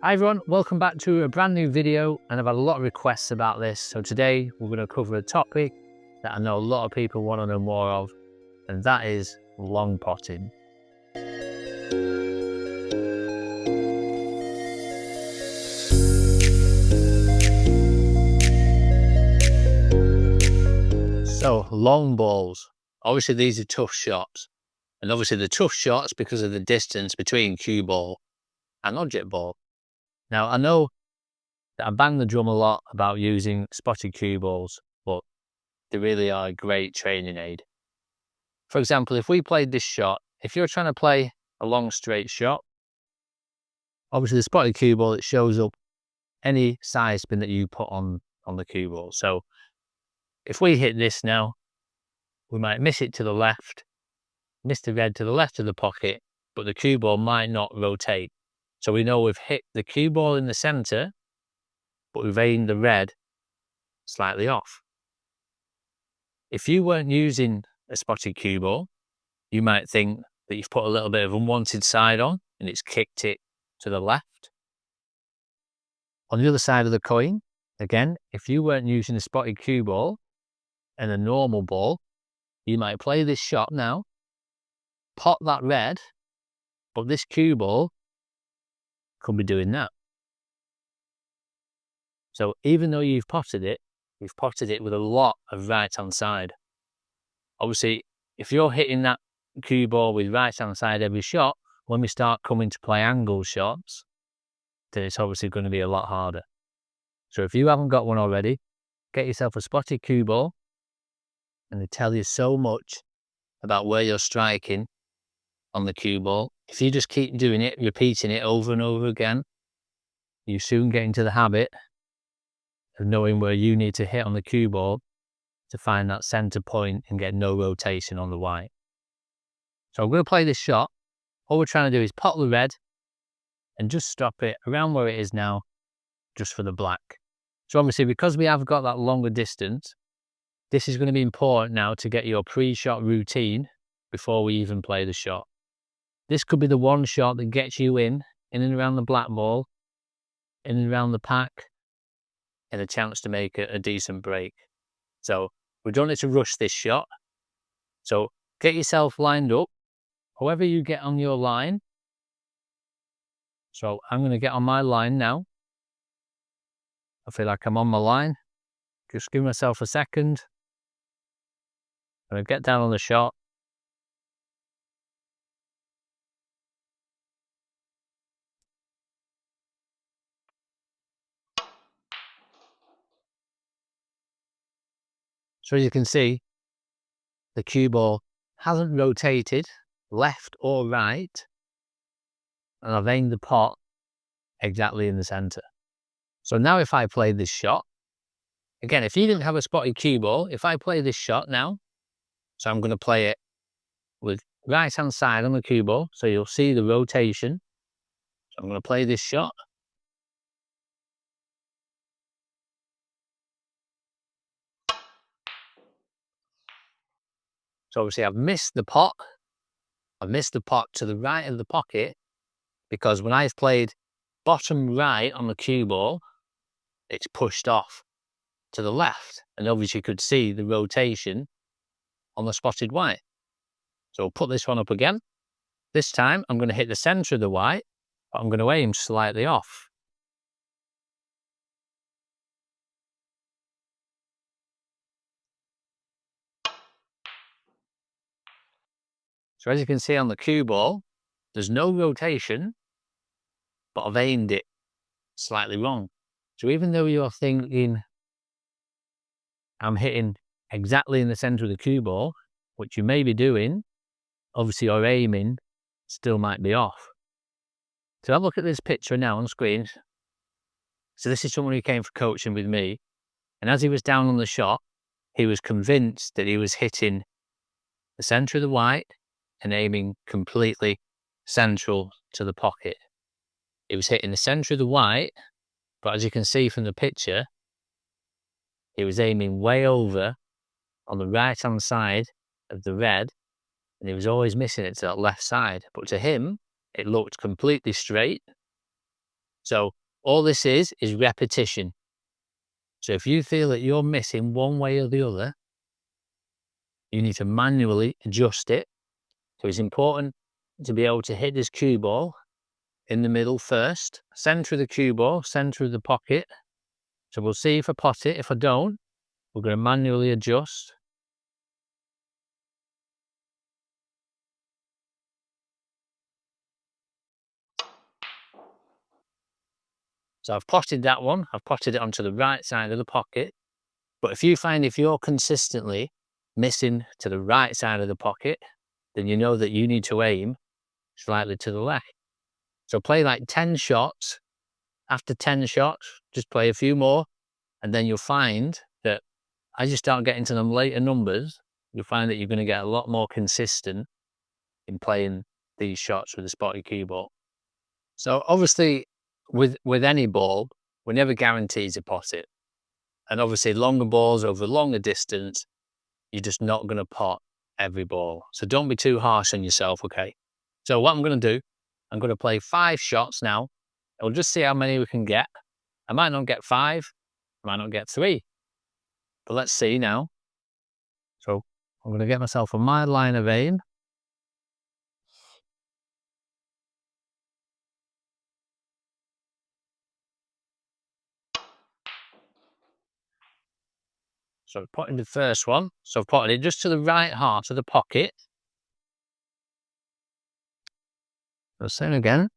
Hi everyone, welcome back to a brand new video, and I've had a lot of requests about this. So today we're going to cover a topic that I know a lot of people want to know more of, and that is long potting. So long balls, obviously these are tough shots, and obviously the tough shots because of the distance between cue ball and object ball. Now I know that I bang the drum a lot about using spotted cue balls, but they really are a great training aid. For example, if we played this shot, if you're trying to play a long straight shot, obviously the spotted cue ball, it shows up any side spin that you put on the cue ball. So if we hit this now, we might miss it to the left, miss the red to the left of the pocket, but the cue ball might not rotate. So we know we've hit the cue ball in the center, but we've aimed the red slightly off. If you weren't using a spotted cue ball, you might think that you've put a little bit of unwanted side on and it's kicked it to the left. On the other side of the coin, again, if you weren't using a spotted cue ball and a normal ball, you might play this shot now, pot that red, but this cue ball could be doing that. So even though you've potted it with a lot of right-hand side. Obviously, if you're hitting that cue ball with right-hand side every shot, when we start coming to play angle shots, then it's obviously going to be a lot harder. So if you haven't got one already, get yourself a spotted cue ball, and they tell you so much about where you're striking on the cue ball. If you just keep doing it, repeating it over and over again, you soon get into the habit of knowing where you need to hit on the cue ball to find that center point and get no rotation on the white. So I'm going to play this shot. All we're trying to do is pot the red and just stop it around where it is now, just for the black. So obviously, because we have got that longer distance, this is going to be important now to get your pre-shot routine before we even play the shot. This could be the one shot that gets you in and around the black ball, in and around the pack, and a chance to make a decent break. So we don't need to rush this shot. So get yourself lined up, however you get on your line. So I'm going to get on my line now. I feel like I'm on my line. Just give myself a second. I'm going to get down on the shot. So as you can see, the cue ball hasn't rotated left or right, and I've aimed the pot exactly in the center. So now if I play this shot, again, if you didn't have a spotted cue ball, if I play this shot now, so I'm going to play it with right hand side on the cue ball, so you'll see the rotation. So I'm going to play this shot. So obviously I've missed the pot. I've missed the pot to the right of the pocket, because when I've played bottom right on the cue ball, it's pushed off to the left, and obviously you could see the rotation on the spotted white. So I'll put this one up again. This time I'm going to hit the center of the white, but I'm going to aim slightly off. So as you can see on the cue ball, there's no rotation, but I've aimed it slightly wrong. So even though you're thinking I'm hitting exactly in the center of the cue ball, which you may be doing, obviously your aiming still might be off. So have a look at this picture now on screen. So this is someone who came for coaching with me, and as he was down on the shot, he was convinced that he was hitting the center of the white and aiming completely central to the pocket. He was hitting the center of the white, but as you can see from the picture, he was aiming way over on the right hand side of the red, and he was always missing it to that left side. But to him, it looked completely straight. So all this is repetition. So if you feel that you're missing one way or the other, you need to manually adjust it. So it's important to be able to hit this cue ball in the middle first, center of the cue ball, center of the pocket. So we'll see if I pot it. If I don't, we're going to manually adjust. So I've potted that one. I've potted it onto the right side of the pocket. But if you find if you're consistently missing to the right side of the pocket, then you know that you need to aim slightly to the left. So play like 10 shots. After 10 shots, just play a few more. And then you'll find that as you start getting to them later numbers, you'll find that you're going to get a lot more consistent in playing these shots with the spotty cue ball. So obviously, with any ball, we're never guaranteed to pot it. And obviously, longer balls over longer distance, you're just not going to pot every ball. So don't be too harsh on yourself, okay? So what I'm going to do, I'm going to play 5 shots now. We'll just see how many we can get. I might not get 5, I might not get 3. But let's see now. So I'm going to get myself a mild line of aim. So I've potted the first one. So I've potted it just to the right half of the pocket. The same again.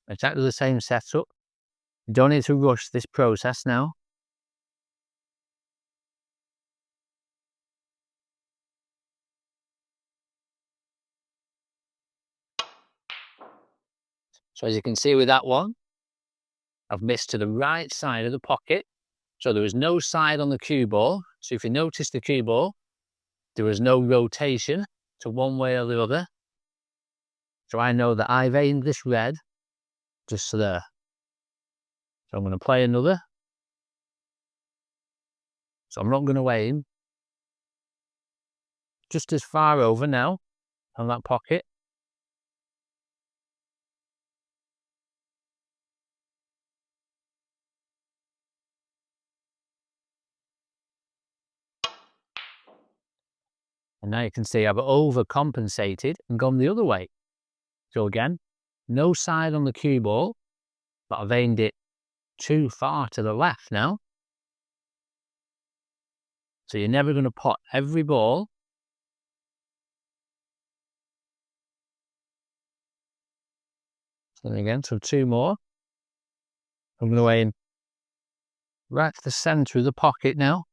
Exactly the same setup. You don't need to rush this process now. So as you can see with that one, I've missed to the right side of the pocket. So there was no side on the cue ball. So if you notice the cue ball, there was no rotation to one way or the other. So I know that I've aimed this red just there. So I'm going to play another. So I'm not going to aim just as far over now on that pocket. And now you can see I've overcompensated and gone the other way. So again, no side on the cue ball, but I've aimed it too far to the left now. So you're never going to pot every ball. So again, so 2 more. I'm going to aim right to the center of the pocket now.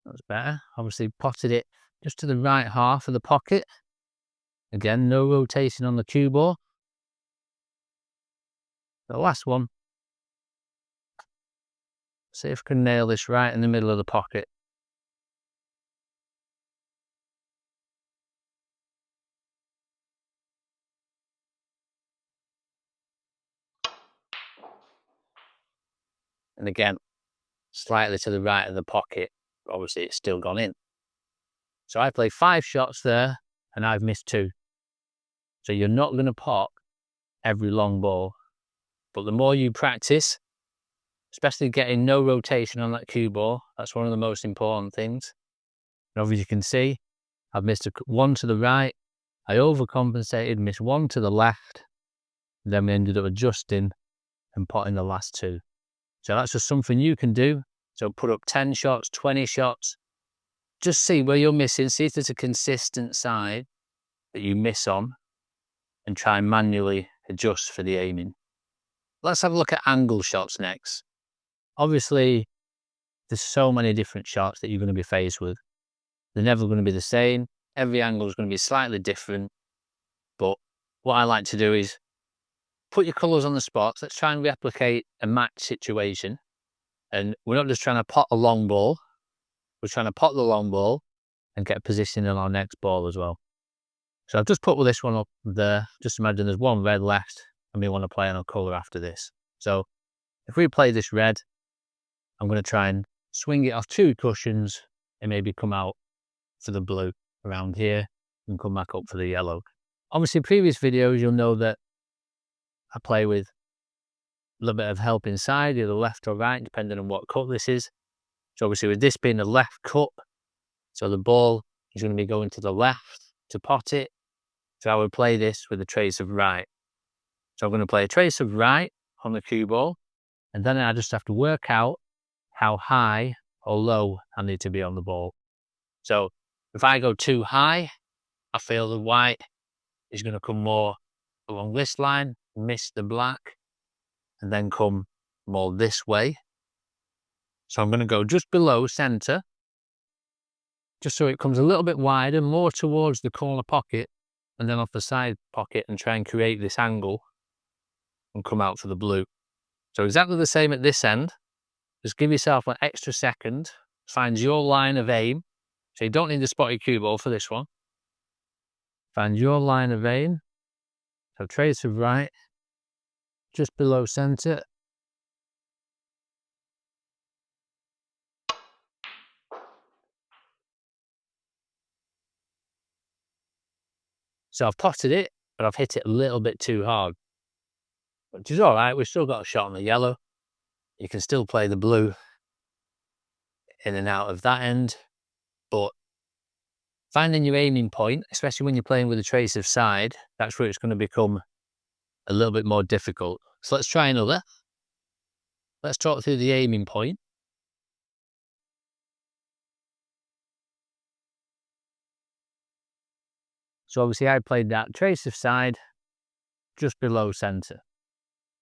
That's better. Obviously potted it just to the right half of the pocket. Again, no rotation on the cue ball. The last one. See if I can nail this right in the middle of the pocket. And again, slightly to the right of the pocket. Obviously, it's still gone in. So I played 5 shots there and I've missed 2. So you're not going to pot every long ball. But the more you practice, especially getting no rotation on that cue ball, that's one of the most important things. And obviously you can see, I've missed 1 to the right. I overcompensated, missed 1 to the left. Then we ended up adjusting and potting the last 2. So that's just something you can do. So put up 10 shots, 20 shots. Just see where you're missing. See if there's a consistent side that you miss on and try and manually adjust for the aiming. Let's have a look at angle shots next. Obviously, there's so many different shots that you're going to be faced with. They're never going to be the same. Every angle is going to be slightly different. But what I like to do is put your colours on the spots. Let's try and replicate a match situation. And we're not just trying to pot a long ball. We're trying to pot the long ball and get position on our next ball as well. So I've just put this one up there. Just imagine there's 1 red left and we want to play on a colour after this. So if we play this red, I'm going to try and swing it off 2 cushions and maybe come out for the blue around here and come back up for the yellow. Obviously, previous videos, you'll know that I play with a little bit of help inside, either left or right, depending on what cut this is. So obviously with this being a left cut, so the ball is going to be going to the left to pot it. So I would play this with a trace of right. So I'm going to play a trace of right on the cue ball, and then I just have to work out how high or low I need to be on the ball. So if I go too high, I feel the white is going to come more along this line, miss the black, and then come more this way. So I'm going to go just below center, just so it comes a little bit wider, more towards the corner pocket, and then off the side pocket, and try and create this angle and come out for the blue. So exactly the same at this end. Just give yourself an extra second, find your line of aim. So you don't need the spotted cue ball for this one. Find your line of aim. So trace of right, just below center. So I've potted it, but I've hit it a little bit too hard, which is all right. We've still got a shot on the yellow. You can still play the blue in and out of that end, but finding your aiming point, especially when you're playing with a trace of side, that's where it's going to become a little bit more difficult. So let's try another. Let's talk through the aiming point. So obviously I played that trace of side just below center.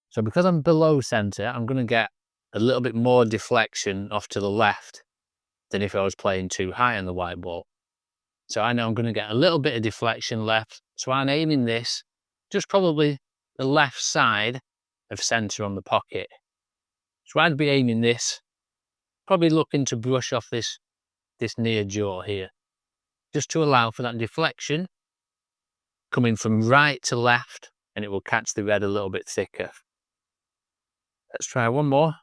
So because I'm below center, I'm going to get a little bit more deflection off to the left than if I was playing too high on the white ball. So I know I'm going to get a little bit of deflection left. So I'm aiming this just probably the left side of center on the pocket. So I'd be aiming this, probably looking to brush off this near jaw here, just to allow for that deflection coming from right to left, and it will catch the red a little bit thicker. Let's try one more.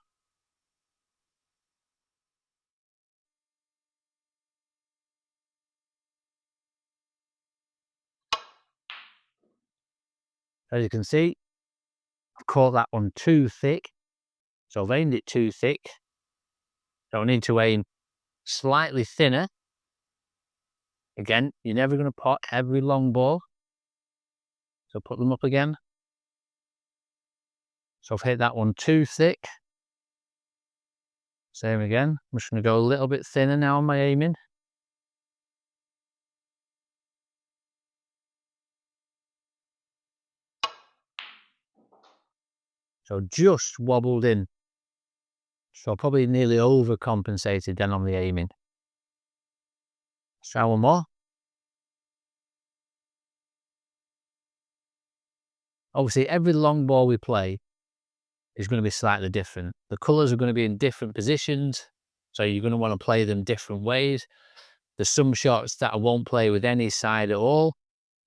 As you can see, I've caught that one too thick. So I've aimed it too thick. So I need to aim slightly thinner. Again, you're never going to pot every long ball. So put them up again. So I've hit that one too thick. Same again. I'm just going to go a little bit thinner now on my aiming. So just wobbled in. So probably nearly overcompensated then on the aiming. Let's try one more. Obviously, every long ball we play is going to be slightly different. The colours are going to be in different positions, so you're going to want to play them different ways. There's some shots that I won't play with any side at all,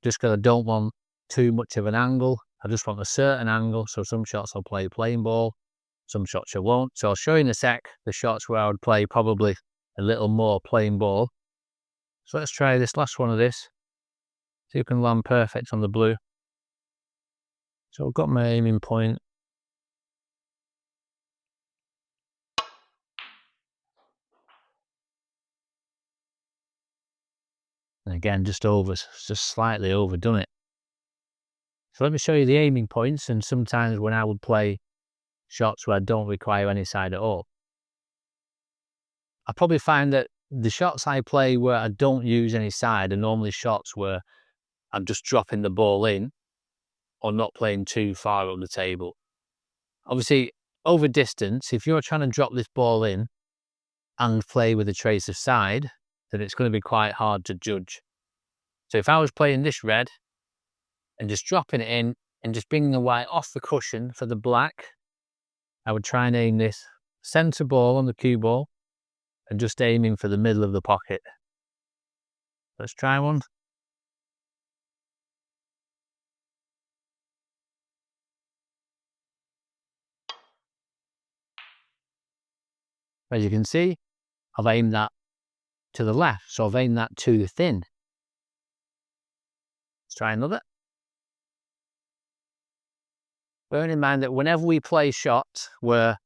just because I don't want too much of an angle. I just want a certain angle, so some shots I'll play plain ball, some shots I won't. So I'll show you in a sec the shots where I would play probably a little more plain ball. So let's try this last one of this. See if you can land perfect on the blue. So I've got my aiming point. And again, just slightly overdone it. So let me show you the aiming points, and sometimes when I would play shots where I don't require any side at all. I probably find that the shots I play where I don't use any side are normally shots where I'm just dropping the ball in or not playing too far up the table. Obviously, over distance, if you're trying to drop this ball in and play with a trace of side, then it's going to be quite hard to judge. So if I was playing this red and just dropping it in and just bringing the white off the cushion for the black, I would try and aim this center ball on the cue ball and just aiming for the middle of the pocket. Let's try one. As you can see, I've aimed that to the left, so I've aimed that too thin. Let's try another. Bearing in mind that whenever we play shots where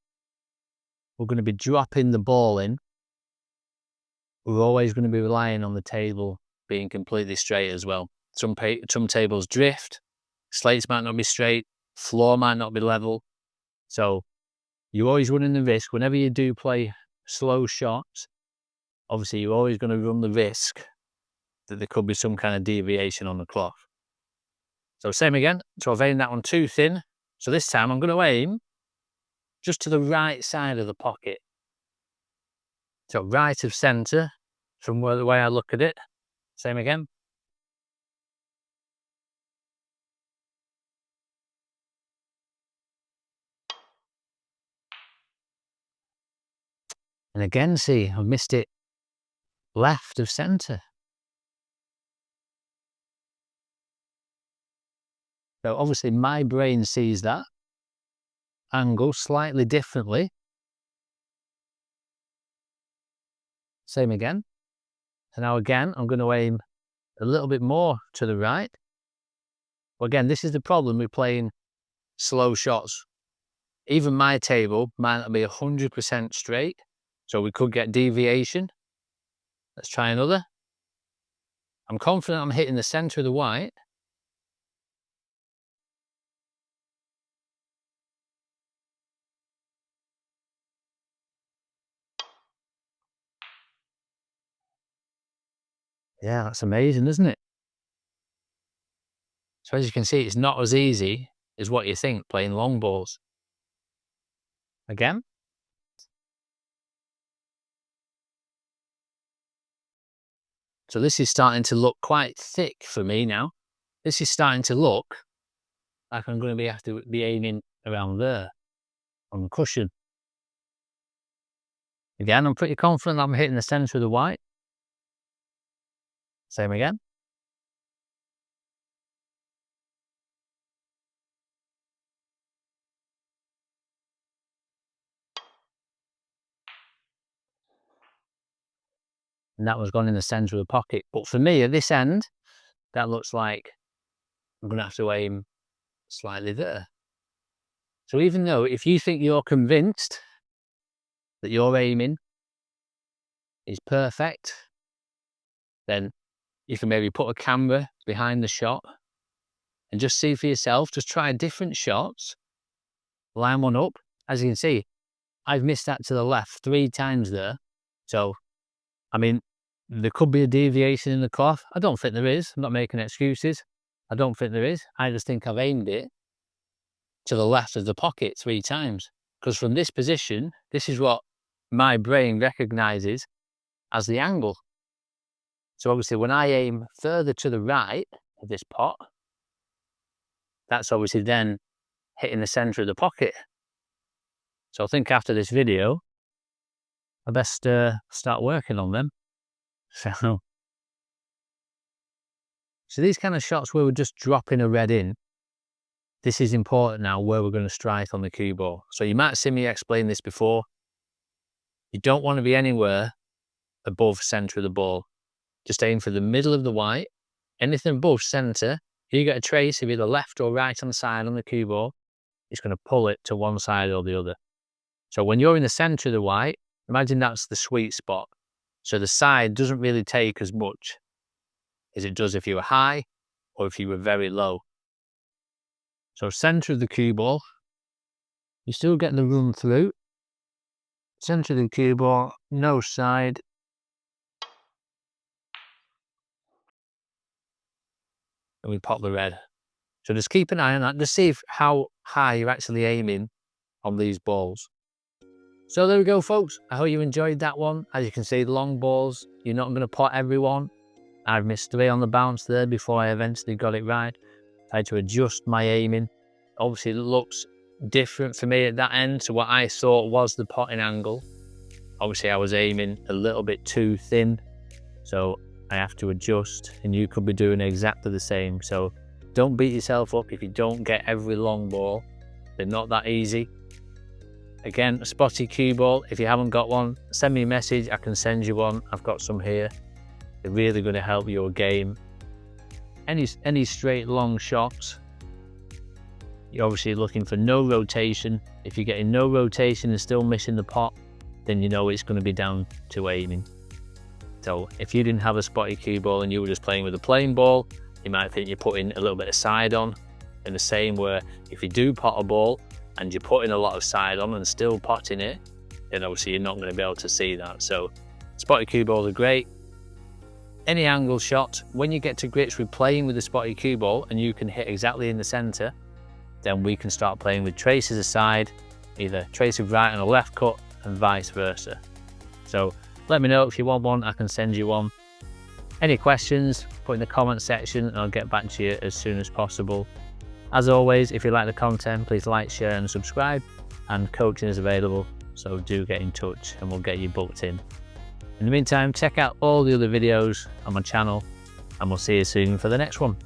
we're going to be dropping the ball in, we're always going to be relying on the table being completely straight as well. Some tables drift, slates might not be straight, floor might not be level. So you're always running the risk, whenever you do play slow shots, obviously you're always going to run the risk that there could be some kind of deviation on the cloth. So same again, so I've aimed that one too thin. So this time I'm going to aim just to the right side of the pocket. So right of centre from the way I look at it. Same again. And again, see, I've missed it left of centre. So obviously my brain sees that angle slightly differently. Same again. So now again, I'm going to aim a little bit more to the right. Well, again, this is the problem with playing slow shots. Even my table might not be 100% straight, so we could get deviation. Let's try another. I'm confident I'm hitting the centre of the white. Yeah, that's amazing, isn't it? So as you can see, it's not as easy as what you think playing long balls. Again. So this is starting to look quite thick for me now. This is starting to look like I'm going to have to be aiming around there on the cushion. Again, I'm pretty confident I'm hitting the centre of the white. Same again. And that was gone in the centre of the pocket. But for me, at this end, that looks like I'm going to have to aim slightly there. So even though if you think you're convinced that your aiming is perfect, then you can maybe put a camera behind the shot and just see for yourself, just try different shots, line one up. As you can see, I've missed that to the left 3 times there. So, I mean, there could be a deviation in the cloth. I don't think there is. I'm not making excuses. I don't think there is. I just think I've aimed it to the left of the pocket 3 times. Because from this position, this is what my brain recognizes as the angle. So obviously when I aim further to the right of this pot, that's obviously then hitting the center of the pocket. So I think after this video, I best start working on them. So these kind of shots where we're just dropping a red in, this is important now where we're going to strike on the cue ball. So you might see me explain this before. You don't want to be anywhere above center of the ball. Just aim for the middle of the white. Anything above center, you get a trace of either left or right hand side on the cue ball, it's going to pull it to one side or the other. So when you're in the center of the white, imagine that's the sweet spot. So the side doesn't really take as much as it does if you were high or if you were very low. So center of the cue ball, you still get the run through. Center of the cue ball, no side. And we pop the red. So just keep an eye on that. Just see how high you're actually aiming on these balls. So there we go, folks. I hope you enjoyed that one. As you can see, the long balls, you're not going to pot everyone. I've missed 3 on the bounce there before I eventually got it right. I had to adjust my aiming. Obviously, it looks different for me at that end. So what I thought was the potting angle. Obviously, I was aiming a little bit too thin. So I have to adjust, and you could be doing exactly the same. So don't beat yourself up if you don't get every long ball. They're not that easy. Again, a spotty cue ball, if you haven't got one, send me a message, I can send you one. I've got some here. They're really going to help your game. Any straight long shots, you're obviously looking for no rotation. If you're getting no rotation and still missing the pot, then you know it's going to be down to aiming. So if you didn't have a spotty cue ball and you were just playing with a plain ball, you might think you're putting a little bit of side on. And the same where if you do pot a ball and you're putting a lot of side on and still potting it, then obviously you're not going to be able to see that. So spotty cue balls are great. Any angle shot, when you get to grips with playing with the spotty cue ball and you can hit exactly in the center, then we can start playing with traces aside, either trace of right and a left cut and vice versa. So let me know if you want one, I can send you one. Any questions, put in the comment section and I'll get back to you as soon as possible. As always, if you like the content, please like, share and subscribe, and coaching is available, so do get in touch and we'll get you booked in. In the meantime, check out all the other videos on my channel and we'll see you soon for the next one.